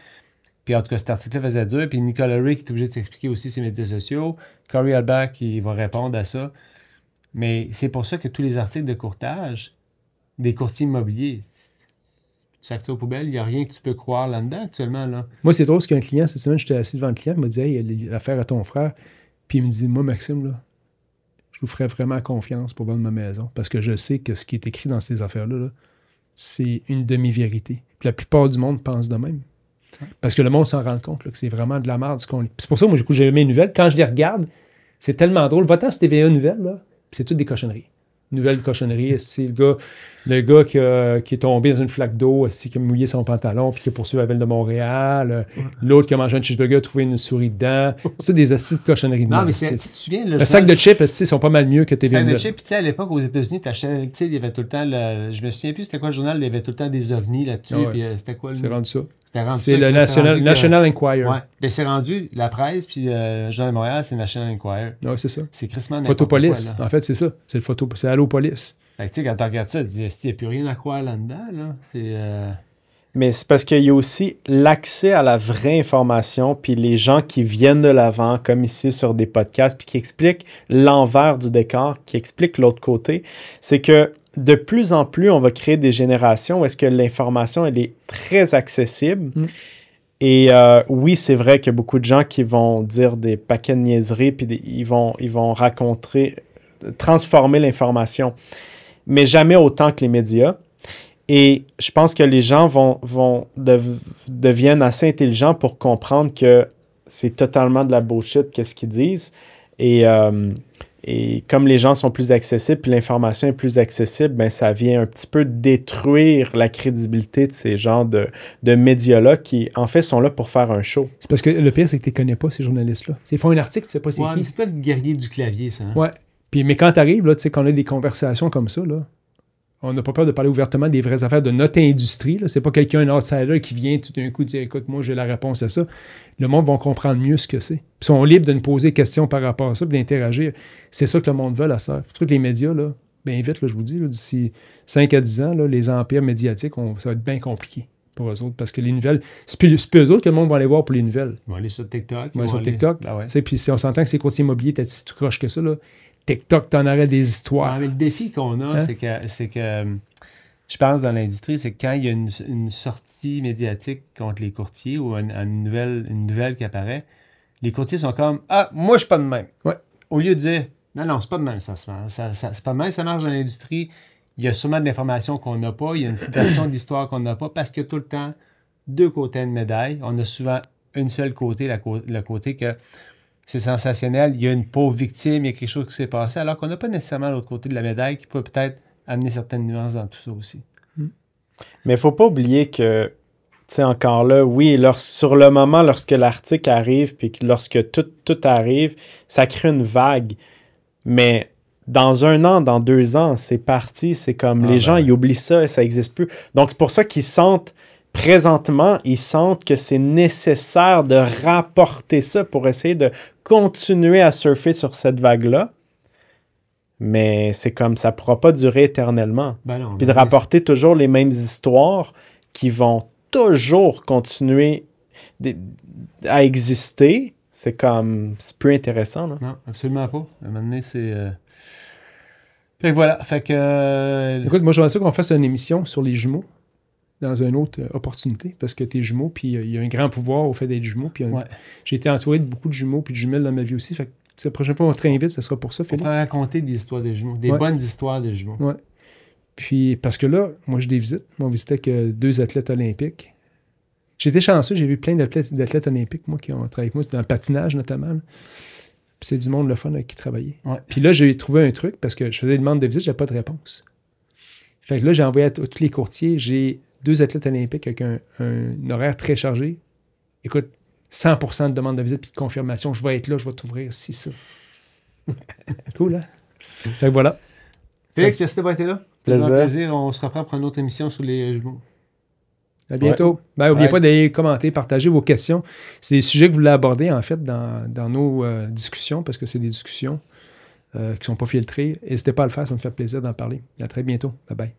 Puis en tout cas, cet article-là faisait dur. Puis Nicolas Rey qui est obligé de s'expliquer aussi ses médias sociaux. Corey Albert qui va répondre à ça. Mais c'est pour ça que tous les articles de courtage des courtiers immobiliers, tu sacs ça aux poubelles, il n'y a rien que tu peux croire là-dedans actuellement. Là. Moi, c'est drôle parce qu'un client, cette semaine, j'étais assis devant le client, il m'a dit « Hey, l'affaire à ton frère. » Puis il me dit « Moi, Maxime, là, je vous ferais vraiment confiance pour vendre ma maison parce que je sais que ce qui est écrit dans ces affaires-là, là, c'est une demi-vérité. Puis la plupart du monde pense de même. Parce que le monde s'en rend compte là, que c'est vraiment de la merde ce qu'on lit. C'est pour ça, moi, j'ai aimé les nouvelles. Quand je les regarde, c'est tellement drôle. Va-t'en sur TVA Nouvelles, là, c'est toutes des cochonneries. Nouvelle cochonnerie, c'est le gars qui est tombé dans une flaque d'eau, qui a mouillé son pantalon, puis qui a poursuivi la ville de Montréal. L'autre qui a mangé un cheeseburger, a trouvé une souris dedans. C'est des astuces de cochonneries. Non, mais tu te souviens... Le sac de chips, ils sont pas mal mieux que TV Nouvelles. Le sac de chips, tu sais, à l'époque, aux États-Unis, il y avait tout le temps... Je me souviens plus c'était quoi le journal, il y avait tout le temps des ovnis là-dessus. Ouais. Puis c'était quoi le... C'est rendu ça. C'est le National Enquirer. Ouais. Ben, c'est rendu la presse, puis le Journal de Montréal, c'est National Enquirer. Oui, c'est ça. C'est crissement Photopolis. En fait, c'est ça. C'est Allopolis. Fait que, tu sais, quand tu regardes ça, tu dis, il n'y a plus rien à croire là-dedans. Là. Mais c'est parce qu'il y a aussi l'accès à la vraie information, puis les gens qui viennent de l'avant, comme ici sur des podcasts, puis qui expliquent l'envers du décor, qui expliquent l'autre côté. C'est que de plus en plus, on va créer des générations où est-ce que l'information, elle est très accessible. Et oui, c'est vrai qu'il y a beaucoup de gens qui vont dire des paquets de niaiseries, puis ils vont transformer l'information. Mais jamais autant que les médias. Et je pense que les gens deviennent assez intelligents pour comprendre que c'est totalement de la bullshit qu'est-ce qu'ils disent. Et comme les gens sont plus accessibles, puis l'information est plus accessible, ben ça vient un petit peu détruire la crédibilité de ces genres de médias-là qui, en fait, sont là pour faire un show. C'est parce que le pire, c'est que tu ne connais pas ces journalistes-là. Ils font un article, tu ne sais pas c'est qui. C'est toi le guerrier du clavier, ça. Hein? Ouais. Mais quand tu arrives, là, tu sais, quand on a des conversations comme ça, là, on n'a pas peur de parler ouvertement des vraies affaires de notre industrie. Ce n'est pas quelqu'un, un outsider, qui vient tout d'un coup dire « Écoute, moi, j'ai la réponse à ça. » Le monde va comprendre mieux ce que c'est. Puis ils sont libres de nous poser des questions par rapport à ça, puis d'interagir. C'est ça que le monde veut, à ça. Surtout que les médias, là, bien vite, là, je vous dis, là, d'ici 5 à 10 ans, là, les empires médiatiques, ça va être bien compliqué pour eux autres. Parce que les nouvelles, c'est plus eux autres que le monde va aller voir pour les nouvelles. Ils vont aller sur TikTok. Ils vont aller sur TikTok. Ben ouais. Puis si on s'entend que ces courtiers immobiliers, t'as si tout croche que ça, là, TikTok, t'en aurais des histoires. Mais le défi qu'on a, Hein? c'est que je pense dans l'industrie, c'est que quand il y a une sortie médiatique contre les courtiers ou une nouvelle qui apparaît, les courtiers sont comme Ah, moi, je suis pas de même. Ouais. Au lieu de dire Non, non, c'est pas de même, c'est pas de même, ça marche dans l'industrie. Il y a sûrement de l'information qu'on n'a pas, il y a une version de l'histoire qu'on n'a pas, parce que tout le temps, deux côtés de médaille. On a souvent une seule côté, le côté que c'est sensationnel, il y a une pauvre victime, il y a quelque chose qui s'est passé, alors qu'on n'a pas nécessairement l'autre côté de la médaille qui peut peut-être amener certaines nuances dans tout ça aussi. Mais il ne faut pas oublier que, tu sais, encore là, oui, sur le moment, lorsque l'article arrive, puis lorsque tout arrive, ça crée une vague. Mais dans 1 an, dans 2 ans, c'est parti. C'est comme les gens, ils oublient ça et ça n'existe plus. Donc, c'est pour ça qu'ils sentent, présentement, ils sentent que c'est nécessaire de rapporter ça pour essayer de continuer à surfer sur cette vague-là. Mais c'est comme ça ne pourra pas durer éternellement. Ben non, Puis de rapporter toujours les mêmes histoires qui vont toujours continuer à exister, c'est comme, c'est plus intéressant. Là. Non, absolument pas. À un moment donné, c'est... Fait que voilà, fait que... Écoute, moi, j'aimerais ça qu'on fasse une émission sur les jumeaux dans une autre opportunité, parce que t'es jumeau, puis il y a un grand pouvoir au fait d'être jumeau, puis j'ai été entouré de beaucoup de jumeaux puis de jumelles dans ma vie aussi, fait que la prochaine fois on te réinvite, ça sera pour ça, Félix. On peut raconter des histoires de jumeaux, des bonnes histoires de jumeaux. Ouais. Puis, parce que là, moi, je les visite. On visitait que 2 athlètes olympiques. J'étais chanceux, j'ai vu plein d'athlètes olympiques, moi, qui ont travaillé avec moi, dans le patinage notamment. Là. Puis c'est du monde le fun avec qui travailler. Ouais. Puis là, j'ai trouvé un truc, parce que je faisais des demandes de visite, j'avais pas de réponse. Fait que là, j'ai envoyé à tous les courtiers, j'ai 2 athlètes olympiques avec un horaire très chargé. Écoute, 100% de demandes de visite puis de confirmation, je vais être là, je vais t'ouvrir, si ça. Cool, hein? Fait que voilà. Félix, merci d'avoir été là. Plaisir. On se reprend pour une autre émission sur les jumeaux. À bientôt. Ben, n'oubliez pas d'aller commenter, partager vos questions. C'est des sujets que vous voulez aborder, en fait, dans nos discussions, parce que c'est des discussions qui ne sont pas filtrées. N'hésitez pas à le faire, ça me fait plaisir d'en parler. À très bientôt. Bye bye.